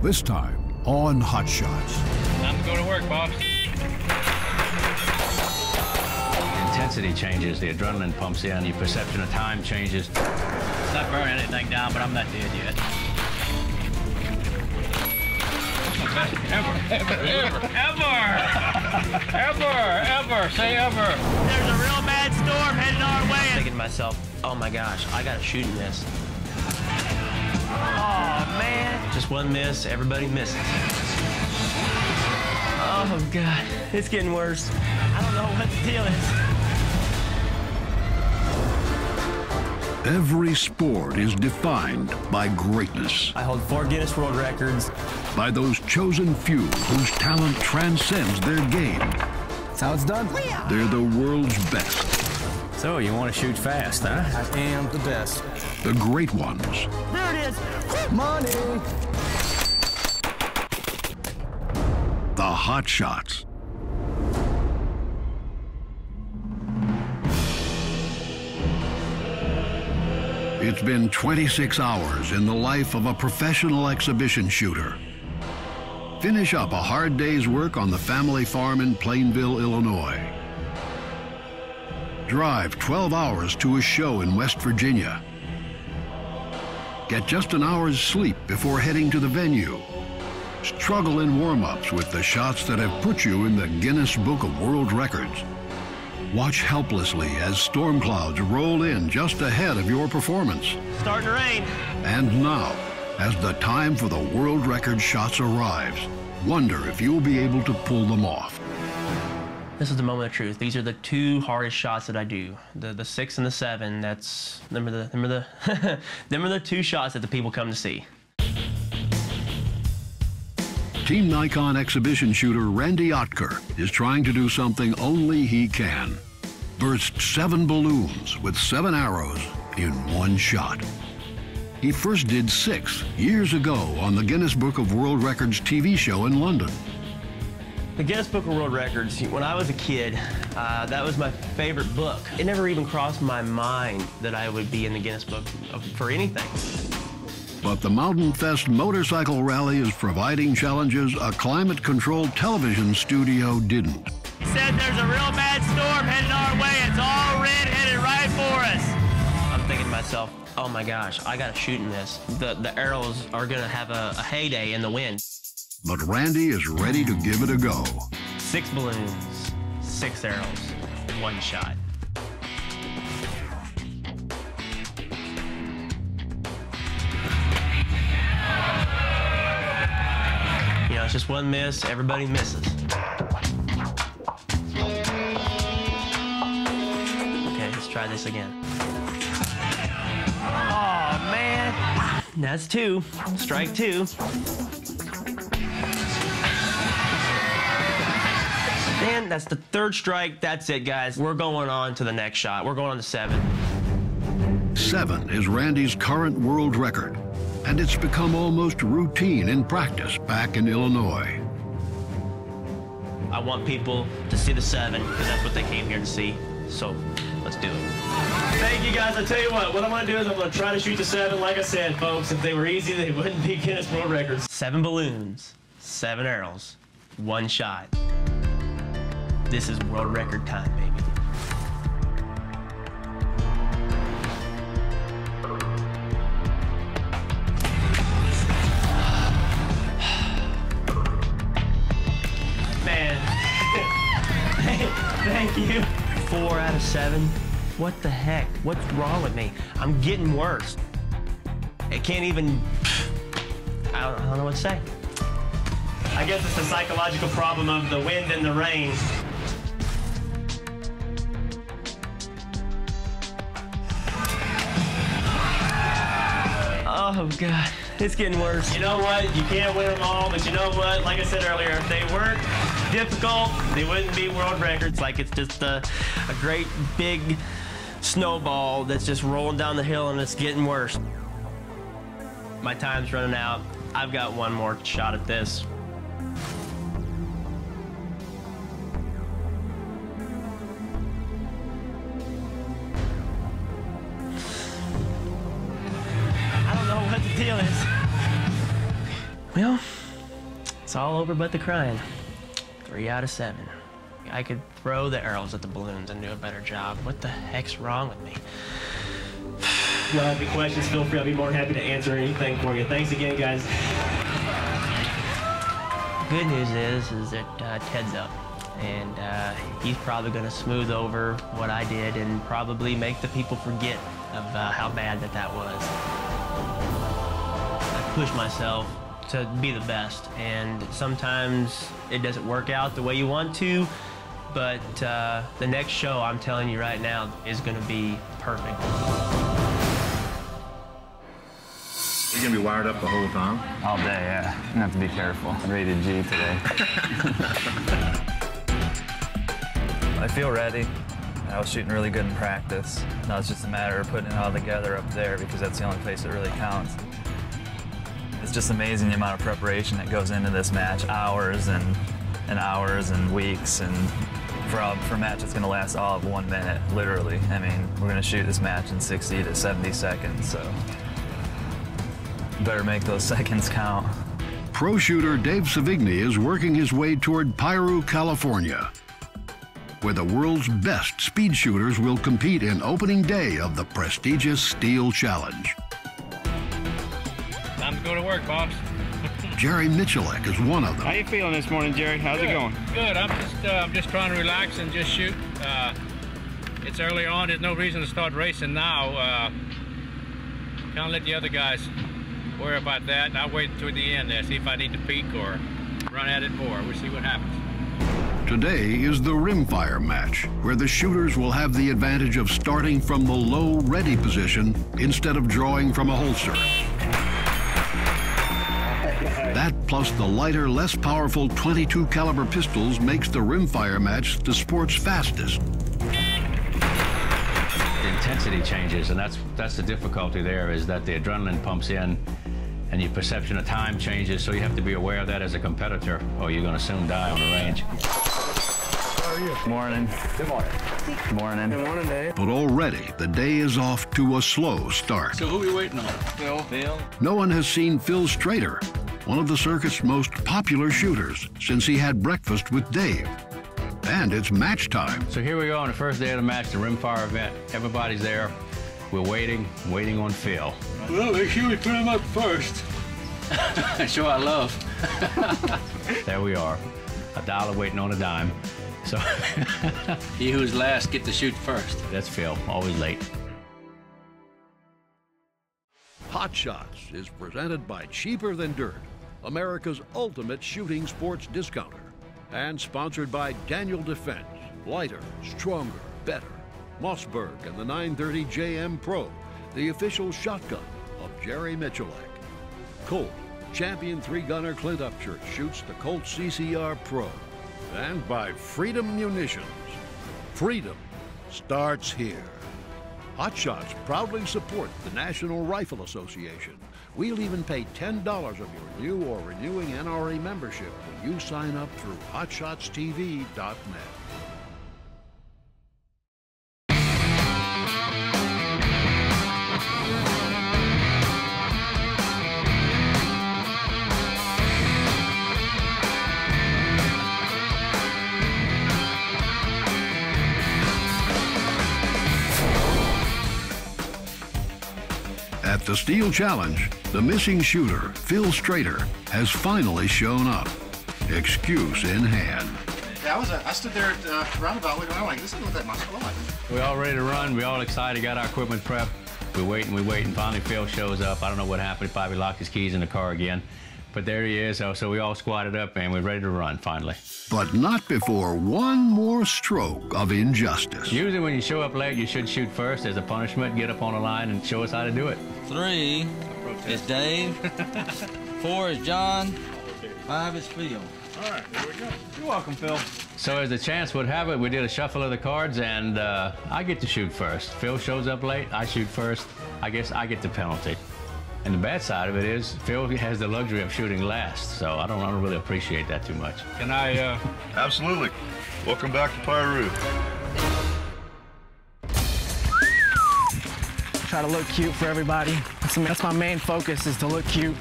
This time on Hot Shots. Time to go to work, boss. Intensity changes, the adrenaline pumps in, your perception of time changes. Not burning anything down, but I'm not dead yet. Ever. Say ever. There's a real bad storm heading our way. I'm thinking to myself, oh my gosh, I gotta shoot and miss. Oh man. Just one miss, everybody misses. Oh God, it's getting worse. I don't know what the deal is. Every sport is defined by greatness. I hold 4 Guinness World Records. By those chosen few whose talent transcends their game. That's how it's done. They're the world's best. So, you want to shoot fast, huh? I am the best. The great ones. There it is. Money. The Hot Shots. It's been 26 hours in the life of a professional exhibition shooter. Finish up a hard day's work on the family farm in Plainville, Illinois. Drive 12 hours to a show in West Virginia. Get just an hour's sleep before heading to the venue. Struggle in warm-ups with the shots that have put you in the Guinness Book of World Records. Watch helplessly as storm clouds roll in just ahead of your performance. Starting to rain. And now, as the time for the world record shots arrives, wonder if you'll be able to pull them off. This is the moment of truth. These are the 2 hardest shots that I do. The 6 and the 7. That's them are the 2 shots that the people come to see. Team Nikon exhibition shooter Randy Otker is trying to do something only he can. Burst 7 balloons with 7 arrows in one shot. He first did 6 years ago on the Guinness Book of World Records TV show in London. The Guinness Book of World Records, when I was a kid, that was my favorite book. It never even crossed my mind that I would be in the Guinness Book for anything. But the Mountain Fest Motorcycle Rally is providing challenges a climate-controlled television studio didn't. He said there's a real bad storm heading our way. It's all red headed right for us. I'm thinking to myself, oh my gosh, I gotta shoot in this. The arrows are gonna have a heyday in the wind. But Randy is ready to give it a go. 6 balloons, 6 arrows, 1 shot. You know, it's just one miss, everybody misses. Okay, let's try this again. Oh, man. That's 2. Strike 2. Man, that's the 3rd strike. That's it, guys. We're going on to the next shot. We're going on to 7. 7 is Randy's current world record, and it's become almost routine in practice back in Illinois. I want people to see the 7 because that's what they came here to see. So let's do it. Thank you, guys. I tell you what I'm going to do is I'm going to try to shoot the 7. Like I said, folks, if they were easy, they wouldn't be Guinness World Records. 7 balloons, 7 arrows, 1 shot. This is world record time, baby. Man. Thank you. 4 out of 7. What the heck? What's wrong with me? I'm getting worse. I can't even, I don't know what to say. I guess it's the psychological problem of the wind and the rain. Oh, God. It's getting worse. You know what? You can't win them all, but you know what? Like I said earlier, if they weren't difficult, they wouldn't be world records. Like, it's just a great big snowball that's just rolling down the hill, and it's getting worse. My time's running out. I've got one more shot at this. I don't know what the deal is. Well, it's all over but the crying. 3 out of 7. I could throw the arrows at the balloons and do a better job. What the heck's wrong with me? If you have any questions, feel free. I'll be more than happy to answer anything for you. Thanks again, guys. Good news is that Ted's up, and he's probably going to smooth over what I did and probably make the people forget of how bad that was. I push myself to be the best, and sometimes it doesn't work out the way you want to, but the next show, I'm telling you right now, is going to be perfect. You're going to be wired up the whole time? All day, yeah. I'm going to have to be careful. I'm rated G today. I feel ready. I was shooting really good in practice. Now it's just a matter of putting it all together up there because that's the only place that really counts. It's just amazing the amount of preparation that goes into this match. Hours and hours and weeks, and for a match that's going to last all of 1 minute, literally. I mean, we're going to shoot this match in 60 to 70 seconds, so better make those seconds count. Pro shooter Dave Savigny is working his way toward Piru, California, where the world's best speed shooters will compete in opening day of the prestigious Steel Challenge. Time to go to work, Pops. Jerry Michalek is one of them. How you feeling this morning, Jerry? How's it going? Good. I'm just trying to relax and just shoot. It's early on. There's no reason to start racing now. Kind of let the other guys worry about that, and I'll wait until the end there, see if I need to peak or run at it more. We'll see what happens. Today is the rimfire match, where the shooters will have the advantage of starting from the low ready position instead of drawing from a holster. That plus the lighter, less powerful .22 caliber pistols makes the rimfire match the sport's fastest. The intensity changes, and that's the difficulty there, is that the adrenaline pumps in and your perception of time changes, so you have to be aware of that as a competitor, or you're going to soon die on the range. How are you? Morning. Good morning. Good morning. Good morning, Dave. But already the day is off to a slow start. So who are we waiting on? Phil. No one has seen Phil Strader, one of the circuit's most popular shooters, since he had breakfast with Dave. And it's match time. So here we go on the first day of the match, the rimfire event. Everybody's there. We're waiting on Phil. Well, make sure we put him up first. Show our love. There we are. $1 waiting on a dime. So He who's last get to shoot first. that's Phil, always late. Hot Shots is presented by Cheaper Than Dirt, America's ultimate shooting sports discounter, and sponsored by Daniel Defense, lighter, stronger, better. Mossberg and the 930 JM Pro, the official shotgun of Jerry Michalek. Colt, champion 3-gunner Clint Upchurch shoots the Colt CCR Pro. And by Freedom Munitions. Freedom starts here. Hot Shots proudly support the National Rifle Association. We'll even pay $10 of your new or renewing NRA membership when you sign up through HotShotsTV.net. At the Steel Challenge, the missing shooter, Phil Strader, has finally shown up, excuse in hand. Yeah, I stood there at roundabout looking around like, this isn't what that muscle like. We're all ready to run. We're all excited, got our equipment prepped. We wait, and finally Phil shows up. I don't know what happened. He probably locked his keys in the car again. But there he is. So we all squatted up, and we're ready to run, finally. But not before one more stroke of injustice. Usually when you show up late, you should shoot first as a punishment. Get up on the line and show us how to do it. 3 is Dave, 4 is John, 5 is Phil. All right, here we go. You're welcome, Phil. So as the chance would have it, we did a shuffle of the cards, and I get to shoot first. Phil shows up late, I shoot first. I guess I get the penalty. And the bad side of it is, Phil has the luxury of shooting last, so I don't really appreciate that too much. Can I, Absolutely. Welcome back to Piru. Try to look cute for everybody. That's my main focus, is to look cute.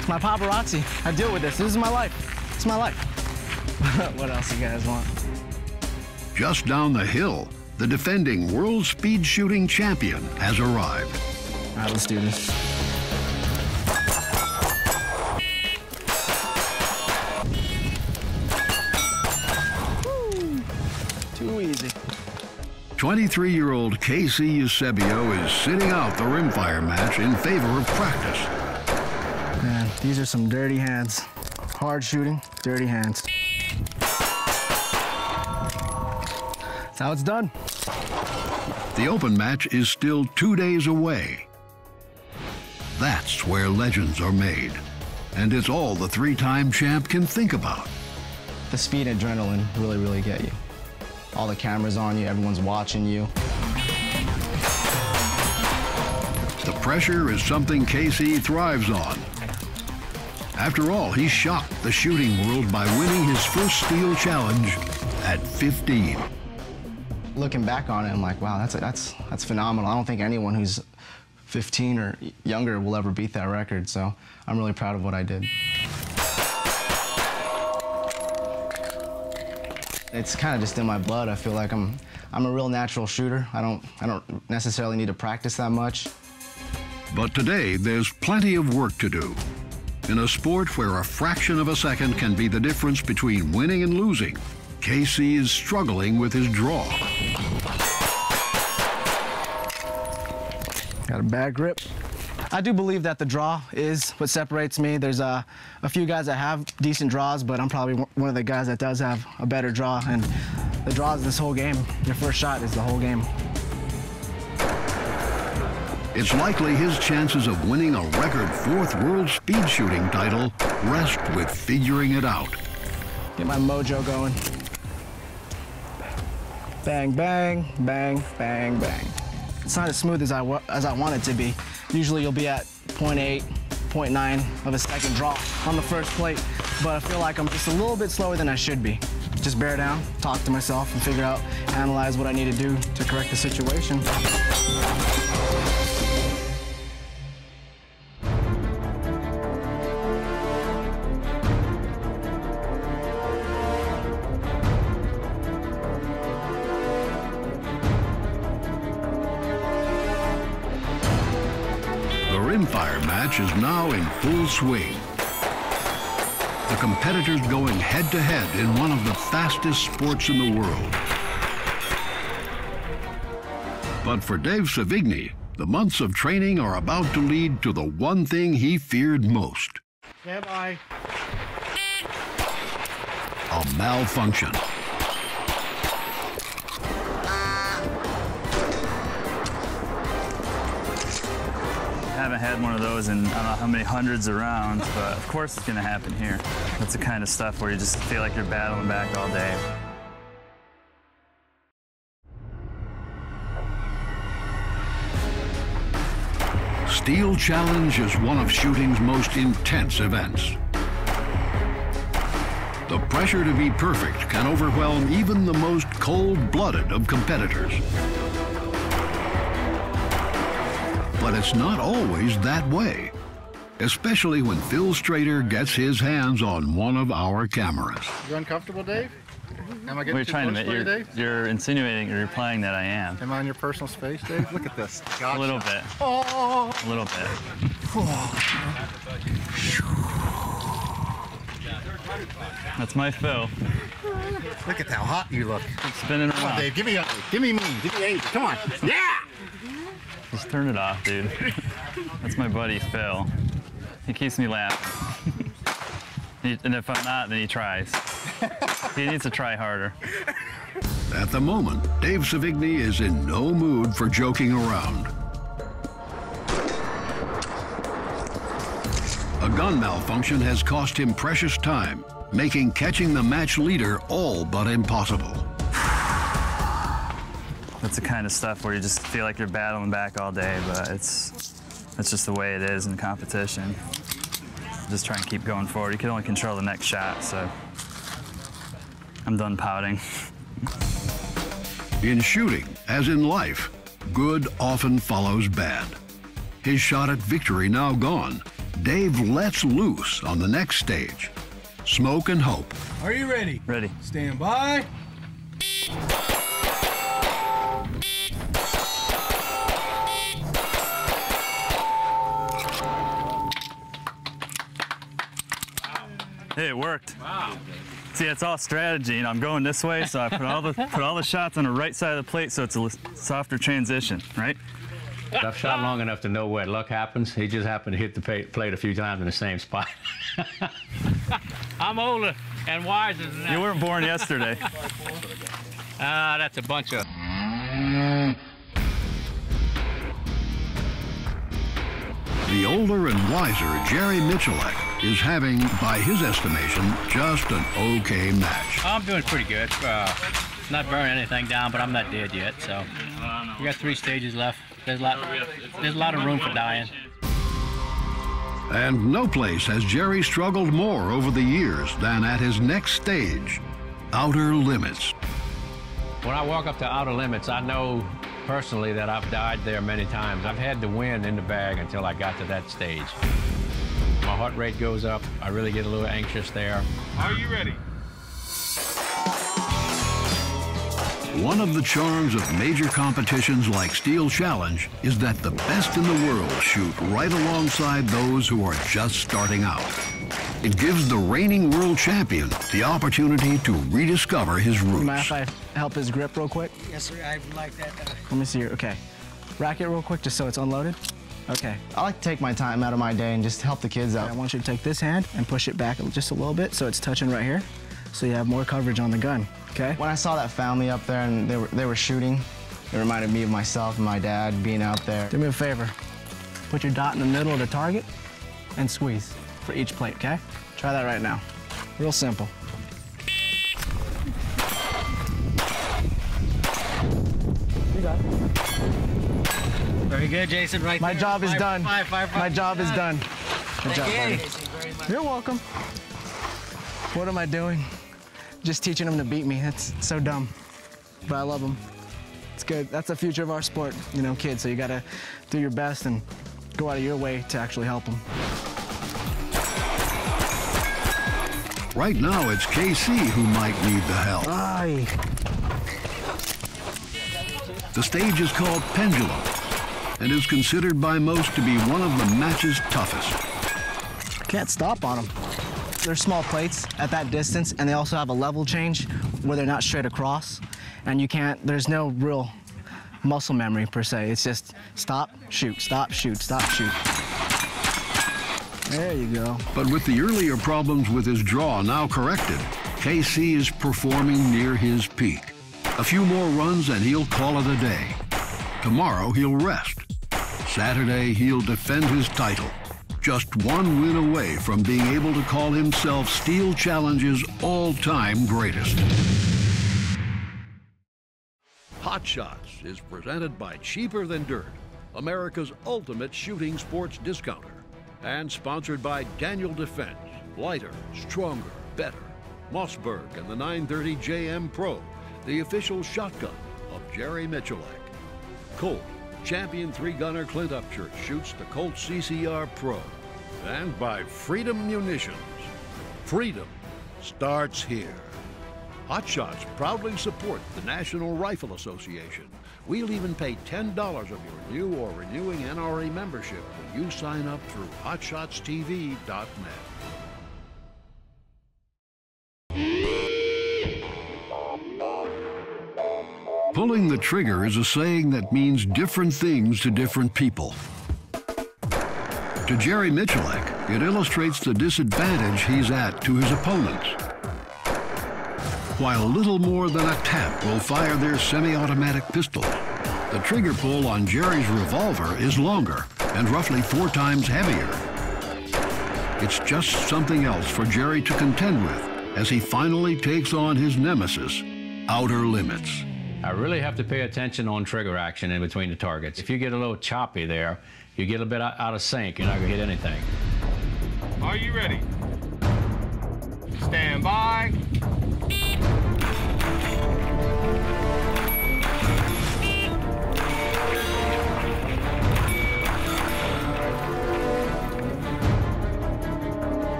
It's my paparazzi. I deal with this. This is my life. It's my life. What else you guys want? Just down the hill, the defending world speed shooting champion has arrived. All right, let's do this. Woo. Too easy. 23-year-old Casey Eusebio is sitting out the rimfire match in favor of practice. Man, these are some dirty hands. Hard shooting, dirty hands. That's how it's done. The open match is still 2 days away. That's where legends are made. And it's all the three-time champ can think about. The speed and adrenaline really get you. All the cameras on you, everyone's watching you. The pressure is something Casey thrives on. After all, he shocked the shooting world by winning his first steel challenge at 15. Looking back on it, I'm like, wow, that's phenomenal. I don't think anyone who's 15 or younger will ever beat that record, so I'm really proud of what I did. It's kind of just in my blood. I feel like I'm a real natural shooter. I don't necessarily need to practice that much. But today, there's plenty of work to do. In a sport where a fraction of a second can be the difference between winning and losing, Casey is struggling with his draw. Got a bad grip. I do believe that the draw is what separates me. There's a few guys that have decent draws, but I'm probably one of the guys that does have a better draw, and the draw is this whole game. Your first shot is the whole game. It's likely his chances of winning a record 4th world speed shooting title rest with figuring it out. Get my mojo going. Bang, bang, bang, bang, bang. It's not as smooth as I want it to be. Usually you'll be at 0.8, 0.9 of a second draw on the first plate, but I feel like I'm just a little bit slower than I should be. Just bear down, talk to myself, and figure out, analyze what I need to do to correct the situation. The rimfire match is now in full swing. The competitors going head-to-head in one of the fastest sports in the world. But for Dave Savigny, the months of training are about to lead to the one thing he feared most. Stand by. A malfunction. I haven't had one of those in I don't know how many hundreds of rounds, but of course it's gonna happen here. That's the kind of stuff where you just feel like you're battling back all day. Steel Challenge is one of shooting's most intense events. The pressure to be perfect can overwhelm even the most cold-blooded of competitors. But it's not always that way, especially when Phil Strader gets his hands on one of our cameras. You uncomfortable, Dave? Am I getting We're too trying to close make for you, Dave? you're insinuating, you're implying that I am. Am I in your personal space, Dave? Look at this. Gotcha. A little bit. Oh. A little bit. That's my Phil. Look at how hot you look. Spinning Come on, around. Dave. Give me me. Give me 8. Come on. Yeah! Just turn it off, dude. That's my buddy Phil. He keeps me laughing. And if I'm not, then he tries. He needs to try harder. At the moment, Dave Savigny is in no mood for joking around. A gun malfunction has cost him precious time, making catching the match leader all but impossible. That's the kind of stuff where you just feel like you're battling back all day, but it's just the way it is in competition. Just try and keep going forward. You can only control the next shot, so I'm done pouting. In shooting, as in life, good often follows bad. His shot at victory now gone, Dave lets loose on the next stage. Smoke and hope. Are you ready? Ready. Stand by. Hey, it worked. Wow. See, it's all strategy, and I'm going this way, so I put all the shots on the right side of the plate, so it's a softer transition, right? I've shot long enough to know where luck happens. He just happened to hit the plate a few times in the same spot. I'm older and wiser than that. You weren't born yesterday. That's a bunch of... The older and wiser Jerry Michalek is having, by his estimation, just an okay match. I'm doing pretty good. Not burning anything down, but I'm not dead yet, so we got 3 stages left. There's a lot of room for dying. And no place has Jerry struggled more over the years than at his next stage, Outer Limits. When I walk up to Outer Limits, I know personally that I've died there many times. I've had the wind in the bag until I got to that stage. My heart rate goes up. I really get a little anxious there. Are you ready? One of the charms of major competitions like Steel Challenge is that the best in the world shoot right alongside those who are just starting out. It gives the reigning world champion the opportunity to rediscover his roots. Mind if I help his grip real quick? Yes, sir. I like that. Let me see here. Okay. Rack it real quick just so it's unloaded. Okay. I like to take my time out of my day and just help the kids out. I want you to take this hand and push it back just a little bit so it's touching right here, so you have more coverage on the gun, okay? When I saw that family up there and they were shooting, it reminded me of myself and my dad being out there. Do me a favor. Put your dot in the middle of the target and squeeze for each plate, okay? Try that right now. Real simple. You got it. Very good, Jason. Right My there. job is done. Five. My job is done. Good job, buddy. Thank you. You're welcome. What am I doing? Just teaching them to beat me. That's so dumb. But I love them. It's good. That's the future of our sport, you know, kids. So you gotta do your best and go out of your way to actually help them. Right now, it's KC who might need the help. Aye. The stage is called Pendulum and is considered by most to be one of the match's toughest. Can't stop on them. They're small plates at that distance, and they also have a level change where they're not straight across, and you can't, there's no real muscle memory per se. It's just stop, shoot, stop, shoot, stop, shoot. There you go. But with the earlier problems with his draw now corrected, KC is performing near his peak. A few more runs and he'll call it a day. Tomorrow he'll rest. Saturday he'll defend his title. Just one win away from being able to call himself Steel Challenge's all-time greatest. Hot Shots is presented by Cheaper Than Dirt, America's ultimate shooting sports discounter, and sponsored by Daniel Defense, lighter, stronger, better. Mossberg and the 930 JM Pro, the official shotgun of Jerry Michalek. Colt, champion 3-gunner Clint Upchurch shoots the Colt CCR Pro. And by Freedom Munitions. Freedom starts here. Hot Shots proudly support the National Rifle Association. We'll even pay $10 of your new or renewing NRA membership when you sign up through HotShotsTV.net. Pulling the trigger is a saying that means different things to different people. To Jerry Michalek, it illustrates the disadvantage he's at to his opponents. While little more than a tap will fire their semi-automatic pistols, the trigger pull on Jerry's revolver is longer and roughly 4 times heavier. It's just something else for Jerry to contend with as he finally takes on his nemesis, Outer Limits. I really have to pay attention on trigger action in between the targets. If you get a little choppy there, you get a bit out of sync, you're not gonna hit anything. Are you ready? Stand by.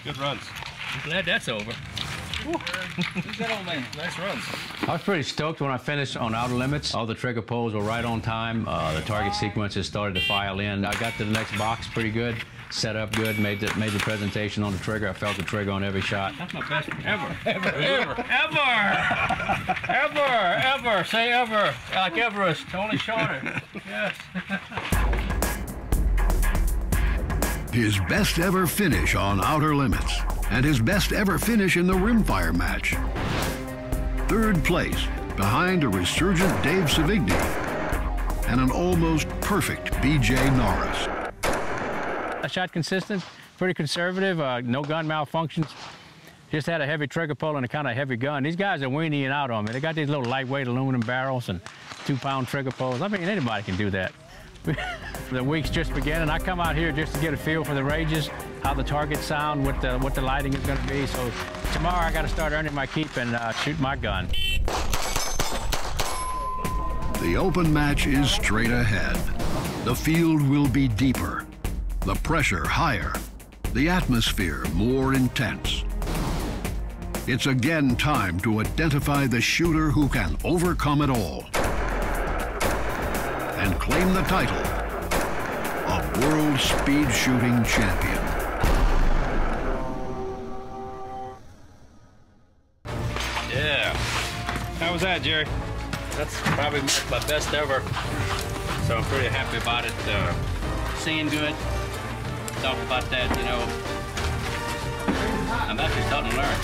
Good runs. I'm glad that's over. Who's that old man? Nice runs. I was pretty stoked when I finished on Outer Limits. All the trigger pulls were right on time. The target sequences started to file in. I got to the next box pretty good, set up good, made the presentation on the trigger. I felt the trigger on every shot. That's my best ever. Ever. Say ever. Like Everest, only shorter. Yes. His best ever finish on Outer Limits, and his best ever finish in the rimfire match. Third place, behind a resurgent Dave Savigny and an almost perfect B.J. Norris. I shot consistent, pretty conservative, no gun malfunctions. Just had a heavy trigger pull and a kind of heavy gun. These guys are weaning out on me. They got these little lightweight aluminum barrels and 2-pound trigger pulls. I mean, anybody can do that. The week's just beginning. I come out here just to get a feel for the ranges, how the targets sound, what the lighting is going to be. So tomorrow I got to start earning my keep and shoot my gun. The open match is straight ahead. The field will be deeper, the pressure higher, the atmosphere more intense. It's again time to identify the shooter who can overcome it all and claim the title of World Speed Shooting Champion. Yeah. How was that, Jerry? That's probably my best ever. So I'm pretty happy about it. Seeing good. Talk about that, you know. I'm actually starting to learn.